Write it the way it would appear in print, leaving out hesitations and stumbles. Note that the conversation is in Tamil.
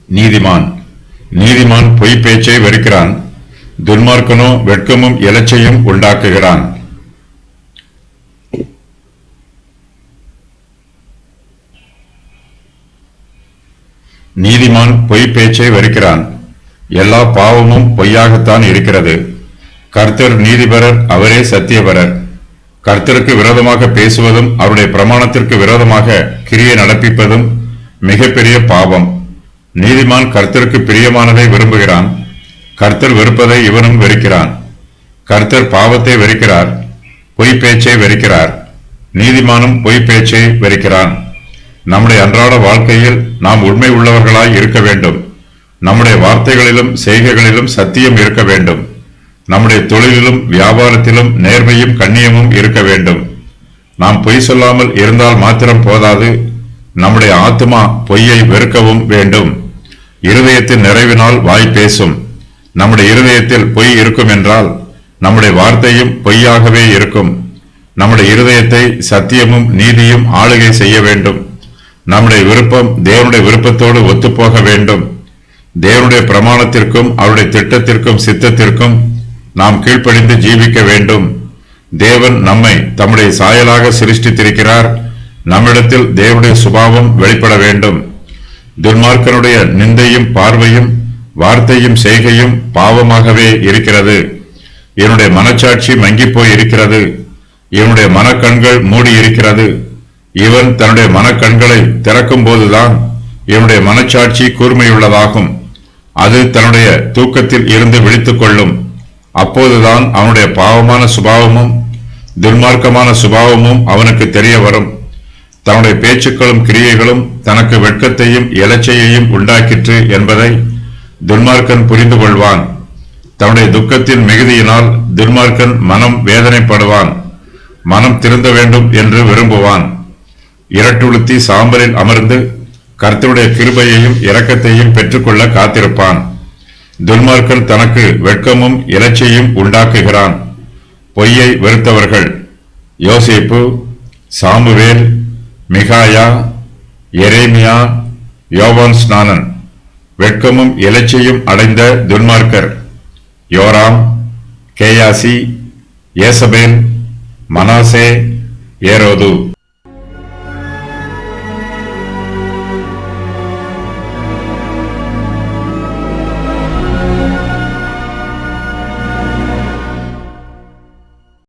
நீதிமான் நீதிமான் பொய் பேச்சை வெறுக்கிறான், துன்மார்க்கனோ வெட்கமும் இலச்சையும் உண்டாக்குகிறான். நீதிமான் பொய் பேச்சை வெறுக்கிறான், எல்லா பாவமும் பொய்யாகத்தான் இருக்கிறது. கர்த்தர் நீதிபரர், அவரே சத்தியபரர். கர்த்தருக்கு விரோதமாக பேசுவதும் அவருடைய பிரமாணத்திற்கு விரோதமாக கிரியை நடப்பிப்பதும் மிகப்பெரிய பாவம். நீதிமான் கர்த்தருக்கு பிரியமானதை விரும்புகிறான், கர்த்தர் வெறுப்பதை இவனும் வெறுக்கிறான். கர்த்தர் பாவத்தை வெறுக்கிறார், பொய் பேச்சை வெறுக்கிறார். நீதிமானும் பொய் பேச்சை வெறுக்கிறான். நம்முடைய அன்றாட வாழ்க்கையில் நாம் உண்மை உள்ளவர்களாய் இருக்க வேண்டும். நம்முடைய வார்த்தைகளிலும் செய்கைகளிலும் சத்தியம் இருக்க வேண்டும். நம்முடைய தொழிலிலும் வியாபாரத்திலும் நேர்மையும் கண்ணியமும் இருக்க வேண்டும். நாம் பொய் சொல்லாமல் இருந்தால் மாத்திரம் போதாது, நம்முடைய ஆத்மா பொய்யை வெறுக்கவும் வேண்டும். இருதயத்தின் நிறைவினால் வாய் பேசும். நம்முடைய இருதயத்தில் பொய் இருக்கும் என்றால் நம்முடைய வார்த்தையும் பொய்யாகவே இருக்கும். நம்முடைய இருதயத்தை சத்தியமும் நீதியும் ஆளுகை செய்ய வேண்டும். நம்முடைய விருப்பம் தேவனுடைய விருப்பத்தோடு ஒத்துப்போக வேண்டும். தேவனுடைய பிரமாணத்திற்கும் அவருடைய திட்டத்திற்கும் சித்தத்திற்கும் நாம் கீழ்ப்படிந்து ஜீவிக்க வேண்டும். தேவன் நம்மை தம்முடைய சாயலாக சிருஷ்டித்திருக்கிறார். நம்மிடத்தில் தேவனுடைய சுபாவம் வெளிப்பட வேண்டும். துன்மார்க்கனுடைய நிந்தையும் பார்வையும் வார்த்தையும் செய்கையும் பாவமாகவே இருக்கிறது. என்னுடைய மனச்சாட்சி மங்கி போய் இருக்கிறது. இவனுடைய மனக்கண்கள் மூடி இருக்கிறது. இவன் தன்னுடைய மனக்கண்களை திறக்கும் போதுதான் இவனுடைய மனச்சாட்சி கூர்மையுள்ளதாகும். அது தன்னுடைய தூக்கத்தில் இருந்து விழித்துக் கொள்ளும். அப்போதுதான் அவனுடைய பாவமான சுபாவமும் துன்மார்க்கமான சுபாவமும் அவனுக்கு தெரிய வரும். தன்னுடைய பேச்சுக்களும் கிரியைகளும் தனக்கு வெட்கத்தையும் இலச்சையையும் உண்டாக்கிற்று என்பதை துன்மார்க்கன் புரிந்து கொள்வான். தன்னுடைய துக்கத்தின் மிகுதியினால் துன்மார்க்கன் மனம் வேதனைப்படுவான். மனம் திருந்த வேண்டும் என்று விரும்புவான். இரட்டுடுத்தி சாம்பலில் அமர்ந்து கர்த்தருடைய கிருபையையும் இரக்கத்தையும் பெற்றுக்கொள்ள காத்திருப்பான். துன்மார்க்கன் தனக்கு வெட்கமும் இலச்சையும் உண்டாக்குகிறான். பொய்யை வெறுத்தவர்கள் யோசேப்பு, சாமுவேல், மிகாயா, எரேமியா, யோவான் ஸ்நானன். வெட்கமும் இலச்சையும் அடைந்த துன்மார்க்கர் யோராம், கேயாசி, ஏசபேல், மனாசே, ஏரோது.